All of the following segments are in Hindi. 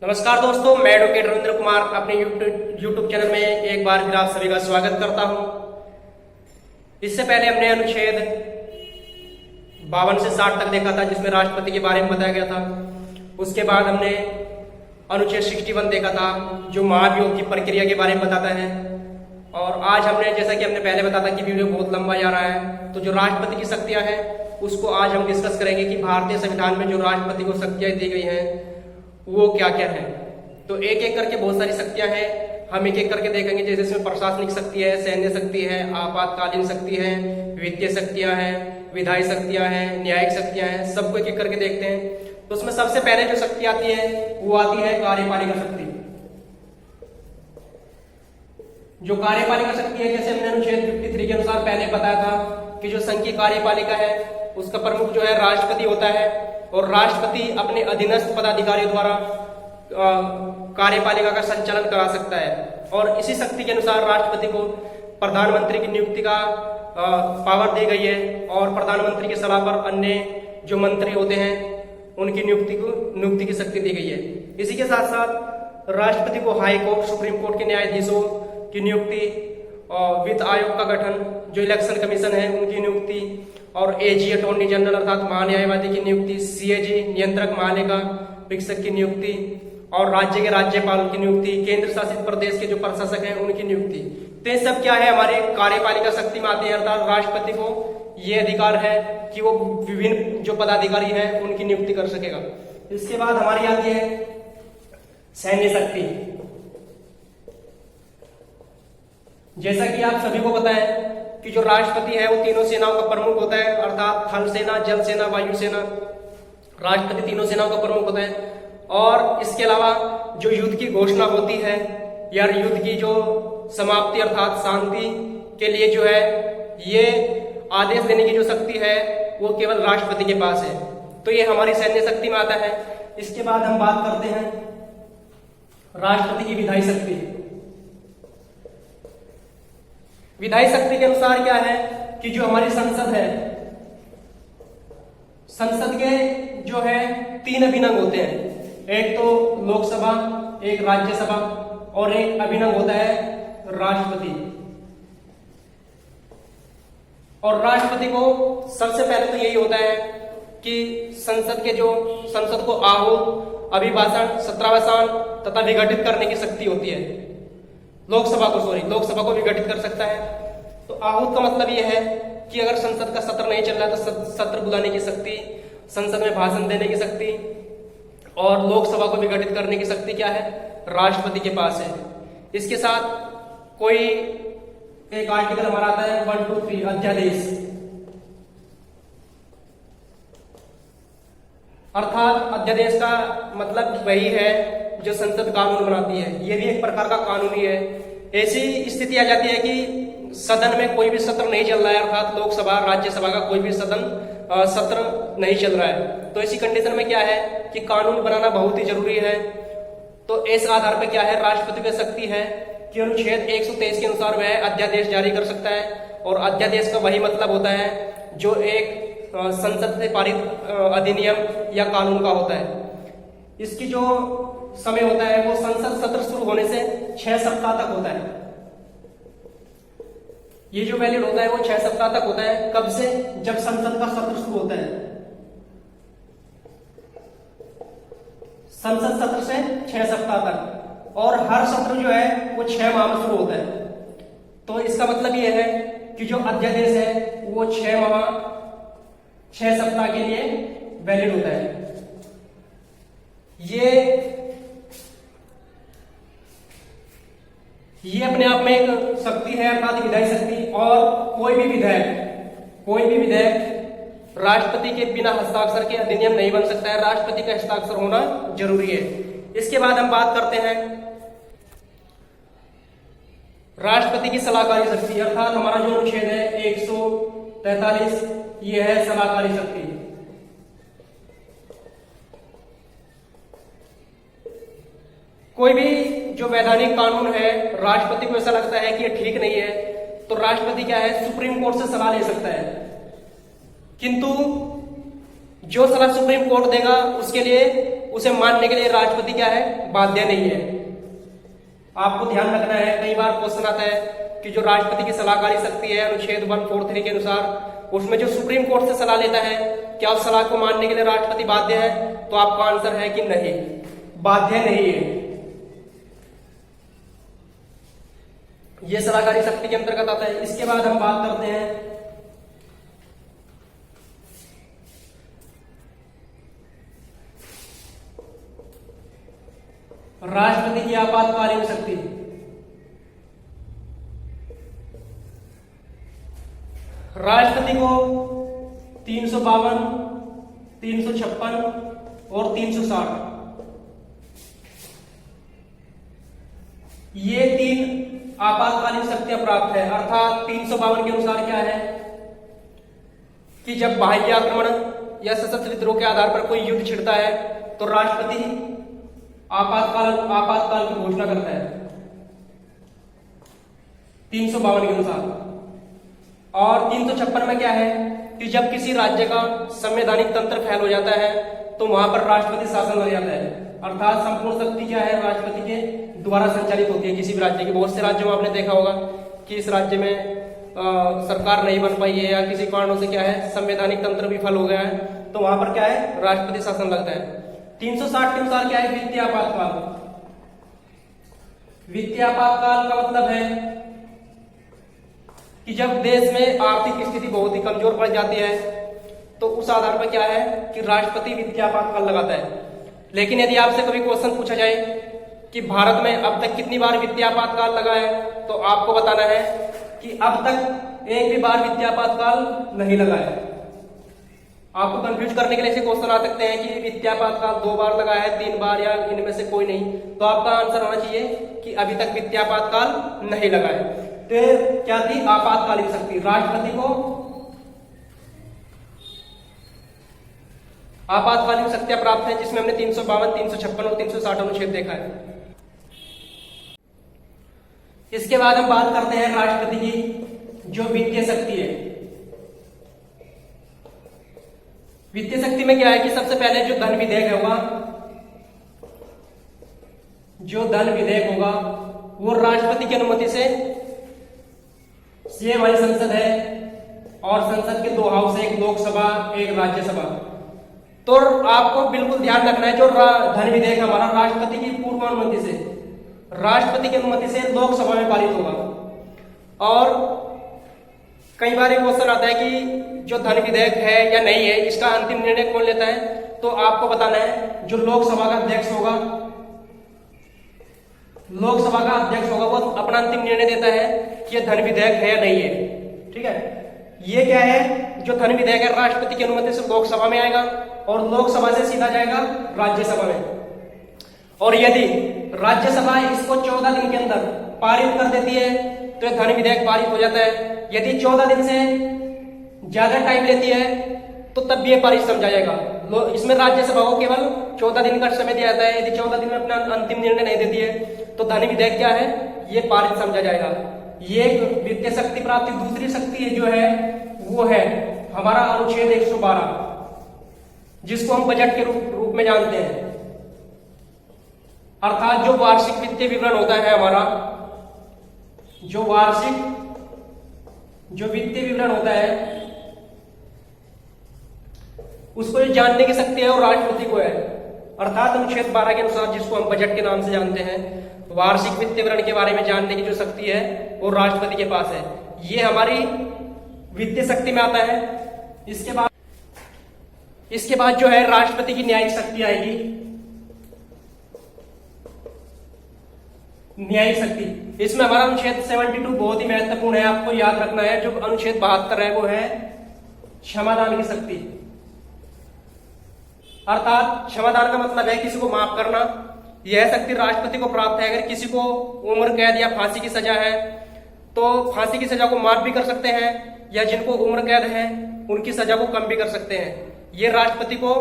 नमस्कार दोस्तों, मैं एडवोकेट रविंद्र कुमार अपने यूट्यूब चैनल में एक बार फिर आप सभी का स्वागत करता हूं। इससे पहले हमने अनुच्छेद 52 से 60 तक देखा था, जिसमें राष्ट्रपति के बारे में बताया गया था। उसके बाद हमने अनुच्छेद 61 देखा था, जो महाभियोग की प्रक्रिया के बारे में बताता है। और आज हमने, जैसा कि हमने पहले बताया था कि वीडियो बहुत लंबा जा रहा है, तो जो राष्ट्रपति की शक्तियां हैं उसको आज हम डिस्कस करेंगे कि भारतीय संविधान में जो राष्ट्रपति को शक्तियां दी गई हैं वो क्या क्या है। तो एक एक करके बहुत सारी शक्तियां हैं, हम एक एक करके देखेंगे। जैसे इसमें प्रशासनिक शक्ति है, सैन्य शक्ति है, आपातकालीन शक्ति है, वित्तीय शक्तियां हैं, विधायी शक्तियां हैं, न्यायिक शक्तियां हैं, सबको एक एक करके देखते हैं। तो उसमें सबसे पहले जो शक्ति आती है वो आती है कार्यपालिका शक्ति। जो कार्यपालिका शक्ति है, जैसे हमने अनुच्छेद 53 के अनुसार पहले बताया था कि जो संघ की कार्यपालिका है उसका प्रमुख जो है राष्ट्रपति होता है, और राष्ट्रपति अपने अधीनस्थ पदाधिकारियों द्वारा कार्यपालिका का संचालन करा सकता है। और इसी शक्ति के अनुसार राष्ट्रपति को प्रधानमंत्री की नियुक्ति का पावर दी गई है, और प्रधानमंत्री की सलाह पर अन्य जो मंत्री होते हैं उनकी नियुक्ति की शक्ति दी गई है। इसी के साथ साथ राष्ट्रपति को हाई कोर्ट, सुप्रीम कोर्ट के न्यायाधीशों की नियुक्ति, वित्त आयोग का गठन, जो इलेक्शन कमीशन है उनकी नियुक्ति, और एजी अटॉर्नी जनरल अर्थात महान्यायवादी की नियुक्ति, सीएजी नियंत्रक महालेखा परीक्षक की नियुक्ति, और राज्य के राज्यपाल की नियुक्ति, केंद्र शासित प्रदेश के जो प्रशासक हैं उनकी नियुक्ति। तो ये सब क्या है, हमारे कार्यपालिका शक्ति में आते हैं। अर्थात राष्ट्रपति को ये अधिकार है कि वो विभिन्न जो पदाधिकारी हैं उनकी नियुक्ति कर सकेगा। इसके बाद हमारी आती है सैन्य शक्ति। जैसा कि आप सभी को पता है कि जो राष्ट्रपति है वो तीनों सेनाओं का प्रमुख होता है, अर्थात थल सेना, जल सेना, वायु सेना। राष्ट्रपति तीनों सेनाओं का प्रमुख होता है। और इसके अलावा जो युद्ध की घोषणा होती है या युद्ध की जो समाप्ति अर्थात शांति के लिए जो है ये आदेश देने की जो शक्ति है वो केवल राष्ट्रपति के पास है। तो ये हमारी सैन्य शक्ति में आता है। इसके बाद हम बात करते हैं राष्ट्रपति की विधायी शक्ति। विधायी शक्ति के अनुसार क्या है कि जो हमारी संसद है, संसद के जो है 3 अभिनंग होते हैं। एक तो लोकसभा, एक राज्यसभा और एक अभिनंग होता है राष्ट्रपति। और राष्ट्रपति को सबसे पहले तो यही होता है कि संसद को आहूत, अभिभाषण, सत्रावसान तथा विघटित करने की शक्ति होती है। लोकसभा को विघटित कर सकता है। तो आहूत का मतलब यह है कि अगर संसद का सत्र नहीं चल रहा तो सत्र बुलाने की शक्ति, संसद में भाषण देने की शक्ति, और लोकसभा को विघटित करने की शक्ति क्या है, राष्ट्रपति के पास है। इसके साथ कोई एक आर्टिकल हमारा आता है 1, 2, 3 अध्यादेश, अर्थात अध्यादेश का मतलब वही है जो संसद कानून बनाती है। ये भी एक प्रकार का कानून ही है। ऐसी स्थिति आ जाती है कि सदन में कोई भी सत्र नहीं चल रहा है, अर्थात लोकसभा, राज्यसभा का कोई भी सत्र नहीं चल रहा है। तो ऐसी कंडीशन में क्या है कि कानून बनाना बहुत ही जरूरी है। तो इस आधार पर क्या है, राष्ट्रपति की शक्ति है कि अनुच्छेद 123 के अनुसार वह अध्यादेश जारी कर सकता है। और अध्यादेश का वही मतलब होता है जो एक संसद से पारित अधिनियम या कानून का होता है। इसकी जो समय होता है वो संसद सत्र शुरू होने से 6 सप्ताह तक होता है। ये जो वैलिड होता है वो 6 सप्ताह तक होता है। कब से? जब संसद का सत्र शुरू होता है। संसद सत्र से 6 सप्ताह तक, और हर सत्र जो है वो 6 माह में शुरू होता है। तो इसका मतलब ये है कि जो अध्यादेश है वो 6 सप्ताह के लिए वैलिड होता है। ये अपने आप में एक शक्ति है, अर्थात विधायी शक्ति। और कोई भी विधेयक राष्ट्रपति के बिना हस्ताक्षर के अधिनियम नहीं बन सकता है। राष्ट्रपति का हस्ताक्षर होना जरूरी है। इसके बाद हम बात करते हैं राष्ट्रपति की सलाहकारी शक्ति, अर्थात हमारा जो अनुच्छेद है 143, ये है सलाहकारी शक्ति। कोई भी जो वैधानिक कानून है, राष्ट्रपति को ऐसा लगता है कि ये ठीक नहीं है, तो राष्ट्रपति क्या है, सुप्रीम कोर्ट से सलाह ले सकता है। किंतु जो सलाह सुप्रीम कोर्ट देगा उसके लिए उसे मानने के लिए राष्ट्रपति क्या है, बाध्य नहीं है। आपको ध्यान रखना है, कई बार क्वेश्चन आता है कि जो राष्ट्रपति की सलाहकारी शक्ति है अनुच्छेद 143 के अनुसार, उसमें जो सुप्रीम कोर्ट से सलाह लेता है, क्या उस सलाह को मानने के लिए राष्ट्रपति बाध्य है? तो आपका आंसर है कि नहीं, बाध्य नहीं है। यह सलाहकारी शक्ति के अंतर्गत आता है। इसके बाद हम बात करते हैं राष्ट्रपति की आपातकालीन शक्ति। राष्ट्रपति को 352, 356 और 360 ये 3 आपातकालीन शक्तियां प्राप्त है। अर्थात 352 के अनुसार क्या है कि जब बाह्य आक्रमण या सशस्त्र विद्रोह के आधार पर कोई युद्ध छिड़ता है तो राष्ट्रपति आपातकाल की घोषणा करता है 352 के अनुसार। और 356 में क्या है कि जब किसी राज्य का संवैधानिक तंत्र फेल हो जाता है तो वहां पर राष्ट्रपति शासन लग जाता है। अर्थात संपूर्ण शक्ति क्या है, राष्ट्रपति के द्वारा संचालित होती है किसी भी राज्य की। बहुत से राज्यों में आपने देखा होगा कि इस राज्य में सरकार नहीं बन पाई है या किसी कारणों से क्या है संवैधानिक तंत्र विफल हो गया है, तो वहां पर क्या है राष्ट्रपति शासन लगता है। 360 के अनुसार क्या है, वित्तीय आपातकाल। वित्तीय आपातकाल का मतलब है कि जब देश में आर्थिक स्थिति बहुत ही कमजोर पड़ जाती है तो उस आधार पर क्या है कि राष्ट्रपति वित्तीय आपातकाल लगाता है। लेकिन यदि आपसे कभी क्वेश्चन पूछा जाए कि भारत में अब तक कितनी बार वित्तीय आपातकाल लगा है, तो आपको बताना है कि अब तक एक भी बार वित्तीय आपातकाल नहीं लगा है। आपको कंफ्यूज करने के लिए ऐसे क्वेश्चन आ सकते हैं कि वित्तीय आपातकाल 2 बार लगा है, 3 बार, या इनमें से कोई नहीं। तो आपका आंसर होना चाहिए कि अभी तक वित्तीय आपातकाल नहीं लगा है। तो क्या थी आपातकालीन शक्ति, राष्ट्रपति को आपातकालीन शक्तियां प्राप्त है, जिसमें हमने 352, 356 और 360 अनुच्छेद देखा है। इसके बाद हम बात करते हैं राष्ट्रपति की जो वित्तीय शक्ति है। वित्तीय शक्ति में क्या है कि सबसे पहले जो धन विधेयक होगा, जो धन विधेयक होगा वो राष्ट्रपति की अनुमति से, ये हमारी संसद है और संसद के 2 हाउस है, एक लोकसभा एक राज्यसभा। तो आपको बिल्कुल ध्यान रखना है जो धन विधेयक हमारा राष्ट्रपति की पूर्व अनुमति से, राष्ट्रपति की अनुमति से लोकसभा में पारित होगा। और कई बार एक क्वेश्चन आता है कि जो धन विधेयक है या नहीं है इसका अंतिम निर्णय कौन लेता है, तो आपको बताना है जो लोकसभा का अध्यक्ष होगा, लोकसभा का अध्यक्ष होगा वो अपना अंतिम निर्णय देता है कि यह धन विधेयक है या नहीं है। ठीक है, ये क्या है जो धन विधेयक है राष्ट्रपति की अनुमति से लोकसभा में आएगा और लोकसभा से सीधा जाएगा राज्यसभा में। और यदि राज्यसभा इसको 14 दिन के अंदर पारित कर देती है तो यह धन विधेयक पारित हो जाता है। यदि 14 दिन से ज्यादा टाइम लेती है तो तब भी ये पारित समझा जाएगा। इसमें राज्यसभा को केवल 14 दिन का समय दिया जाता है। यदि 14 दिन में अपना अंतिम निर्णय नहीं देती है तो धन विधेयक क्या है, ये पारित समझा जाएगा। ये वित्तीय शक्ति प्राप्ति। दूसरी शक्ति जो है वो है हमारा अनुच्छेद 112, जिसको हम बजट के रूप में जानते हैं। अर्थात जो वार्षिक वित्तीय विवरण होता है हमारा, जो वार्षिक जो वित्तीय विवरण होता है उसको जो जानने की शक्ति है वो राष्ट्रपति को है। अर्थात अनुच्छेद 12 के अनुसार, जिसको हम बजट के नाम से जानते हैं, वार्षिक वित्तीय विवरण के बारे में जानने की जो शक्ति है वो राष्ट्रपति के पास है। ये हमारी वित्तीय शक्ति में आता है। इसके बाद जो है राष्ट्रपति की न्यायिक शक्ति आएगी। न्यायिक शक्ति, इसमें हमारा अनुच्छेद 72 बहुत ही महत्वपूर्ण है, आपको याद रखना है। जो अनुच्छेद 72 है वो है क्षमादान की शक्ति। अर्थात क्षमादान का मतलब है किसी को माफ करना। यह शक्ति राष्ट्रपति को प्राप्त है। अगर किसी को उम्र कैद या फांसी की सजा है तो फांसी की सजा को माफ भी कर सकते हैं, या जिनको उम्र कैद है उनकी सजा को कम भी कर सकते हैं। ये राष्ट्रपति को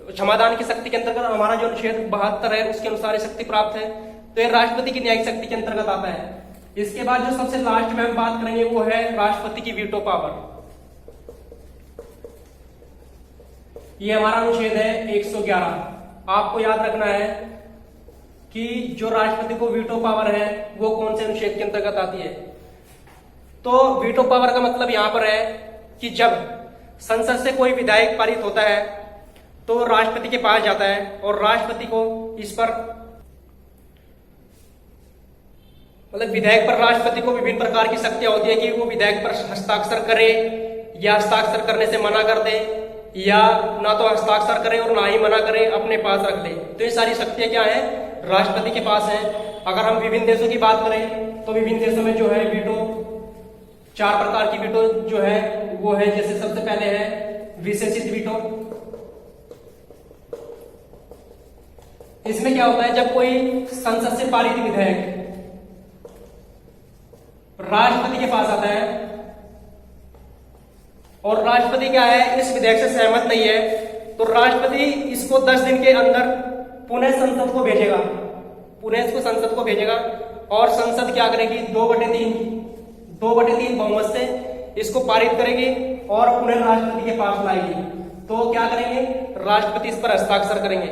क्षमादान की शक्ति के अंतर्गत हमारा जो अनुच्छेद 72 है उसके अनुसार ये शक्ति प्राप्त है। तो ये राष्ट्रपति की न्यायिक शक्ति के अंतर्गत आता है। इसके बाद जो सबसे लास्ट में हम बात करेंगे वो है राष्ट्रपति की वीटो पावर। ये हमारा अनुच्छेद है 111। आपको याद रखना है कि जो राष्ट्रपति को वीटो पावर है वो कौन से अनुच्छेद के अंतर्गत आती है। तो वीटो पावर का मतलब यहां पर है कि जब संसद से कोई विधेयक पारित होता है तो राष्ट्रपति के पास जाता है और राष्ट्रपति को इस पर मतलब विधेयक पर राष्ट्रपति को विभिन्न प्रकार की शक्तियां होती है कि वो विधेयक पर हस्ताक्षर करे या हस्ताक्षर करने से मना कर दे, या ना तो हस्ताक्षर करे और ना ही मना करे, अपने पास रख ले। तो ये सारी शक्तियां क्या है, राष्ट्रपति के पास है। अगर हम विभिन्न देशों की बात करें तो विभिन्न देशों में जो है वीटो 4 प्रकार की वीटो जो है वो है। जैसे सबसे पहले है विशेषित वीटो। इसमें क्या होता है, जब कोई संसद से पारित विधेयक राष्ट्रपति के पास आता है और राष्ट्रपति क्या है इस विधेयक से सहमत नहीं है, तो राष्ट्रपति इसको 10 दिन के अंदर पुनः संसद को भेजेगा, पुनः इसको संसद को भेजेगा और संसद क्या करेगी, 2/3 बहुमत से इसको पारित करेगी और पुनः राष्ट्रपति के पास लाएगी। तो क्या करेंगे, राष्ट्रपति इस पर हस्ताक्षर करेंगे।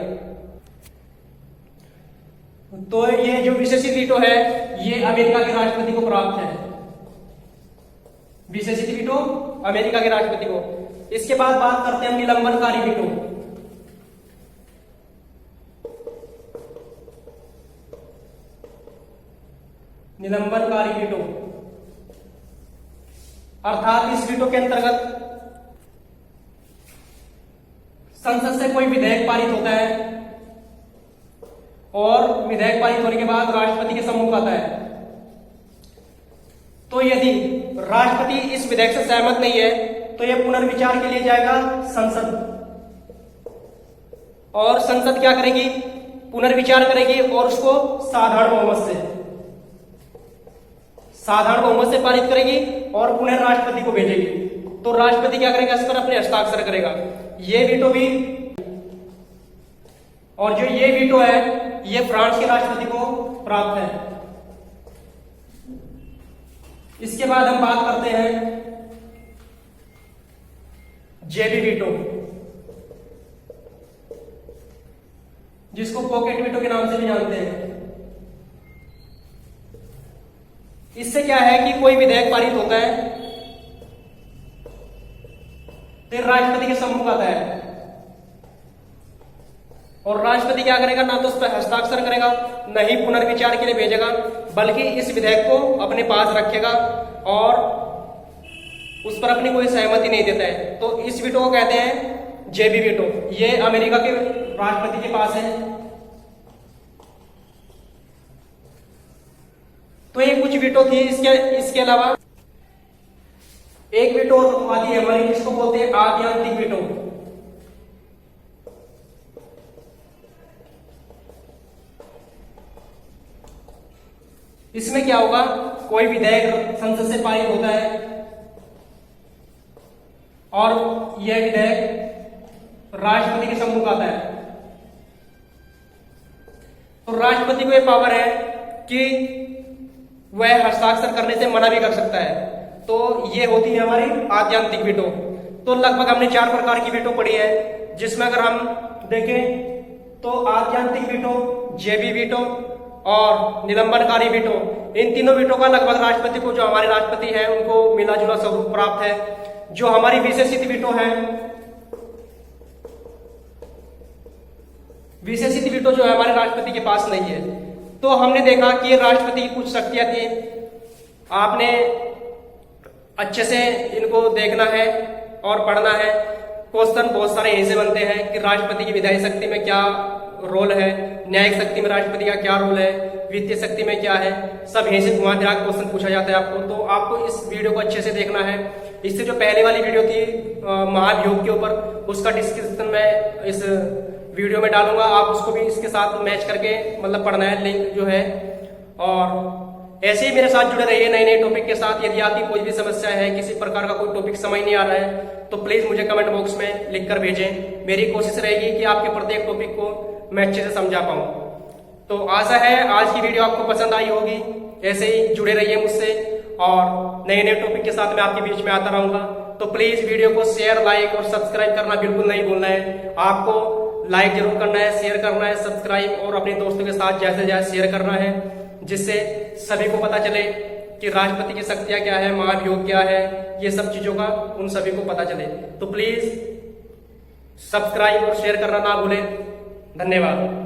तो ये जो विशेषित वीटो है ये अमेरिका के राष्ट्रपति को प्राप्त है, विशेषित वीटो अमेरिका के राष्ट्रपति को। इसके बाद बात करते हैं हम निलंबनकारी वीटो। निलंबनकारी वीटो अर्थात इस वीटो के अंतर्गत संसद से कोई विधेयक पारित होता है और विधेयक पारित होने के बाद राष्ट्रपति के सम्मुख आता है। तो यदि राष्ट्रपति इस विधेयक से सहमत नहीं है तो यह पुनर्विचार के लिए जाएगा संसद, और संसद क्या करेगी, पुनर्विचार करेगी और उसको साधारण बहुमत से पारित करेगी और पुनः राष्ट्रपति को भेजेगी। तो राष्ट्रपति क्या करेगा, इस पर अपने हस्ताक्षर करेगा। ये वीटो भी, और जो ये वीटो है ये फ्रांस के राष्ट्रपति को प्राप्त है। इसके बाद हम बात करते हैं जेबी वीटो, जिसको पॉकेट वीटो के नाम से भी जानते हैं। इससे क्या है कि कोई विधेयक पारित होता है फिर राष्ट्रपति के सम्मुख आता है और राष्ट्रपति क्या करेगा, ना तो उस पर हस्ताक्षर करेगा न ही पुनर्विचार के लिए भेजेगा, बल्कि इस विधेयक को अपने पास रखेगा और उस पर अपनी कोई सहमति नहीं देता है। तो इस वीटो को कहते हैं जेबी वीटो। ये अमेरिका के राष्ट्रपति के पास है। तो ये कुछ वीटो थी। इसके अलावा एक वीटो आती है हमारी, जिसको बोलते हैं आत्यांतिक वीटो। इसमें क्या होगा, कोई विधेयक संसद से पारित होता है और यह विधेयक राष्ट्रपति के सम्मुख आता है। तो राष्ट्रपति को यह पावर है कि वह हस्ताक्षर करने से मना भी कर सकता है। तो ये होती है हमारी आत्यांतिक वीटो। तो लगभग हमने 4 प्रकार की वीटो पढ़ी है, जिसमें अगर हम देखें तो आत्यांतिक वीटो, जेबी वीटो और निलंबनकारी वीटो, इन तीनों वीटो का लगभग राष्ट्रपति को, जो हमारे राष्ट्रपति हैं, उनको मिला जुला स्वरूप प्राप्त है। जो हमारी विशेषित वीटो है, विशेषित वीटो जो है हमारे राष्ट्रपति के पास नहीं है। तो हमने देखा कि ये राष्ट्रपति की कुछ शक्तियां थी। आपने अच्छे से इनको देखना है और पढ़ना है। क्वेश्चन बहुत सारे यहीं से बनते हैं कि राष्ट्रपति की विधायी शक्ति में क्या रोल है, न्यायिक शक्ति में राष्ट्रपति का क्या रोल है, वित्तीय शक्ति में क्या है, सब यहीं से घुमा फिरा क्वेश्चन पूछा जाता है आपको। तो आपको इस वीडियो को अच्छे से देखना है। इससे जो पहले वाली वीडियो थी महाभियोग के ऊपर, उसका डिस्क्रिप्शन में इस वीडियो में डालूंगा, आप उसको भी इसके साथ मैच करके मतलब पढ़ना है, लिंक जो है। और ऐसे ही मेरे साथ जुड़े रहिए नए नए टॉपिक के साथ। यदि आपकी कोई भी समस्या है, किसी प्रकार का कोई टॉपिक समझ नहीं आ रहा है, तो प्लीज मुझे कमेंट बॉक्स में लिख कर भेजें। मेरी कोशिश रहेगी कि आपके प्रत्येक टॉपिक को मैं अच्छे से समझा पाऊं। तो आशा है आज की वीडियो आपको पसंद आई होगी। ऐसे ही जुड़े रहिए मुझसे और नए नए टॉपिक के साथ मैं आपके बीच में आता रहूंगा। तो प्लीज वीडियो को शेयर, लाइक और सब्सक्राइब करना बिल्कुल नहीं भूलना है। आपको लाइक जरूर करना है, शेयर करना है, सब्सक्राइब और अपने दोस्तों के साथ ज्यादा से ज्यादा शेयर करना है, जिससे सभी को पता चले कि राष्ट्रपति की शक्तियां क्या है, महाभियोग क्या है, ये सब चीजों का उन सभी को पता चले। तो प्लीज सब्सक्राइब और शेयर करना ना भूलें। धन्यवाद।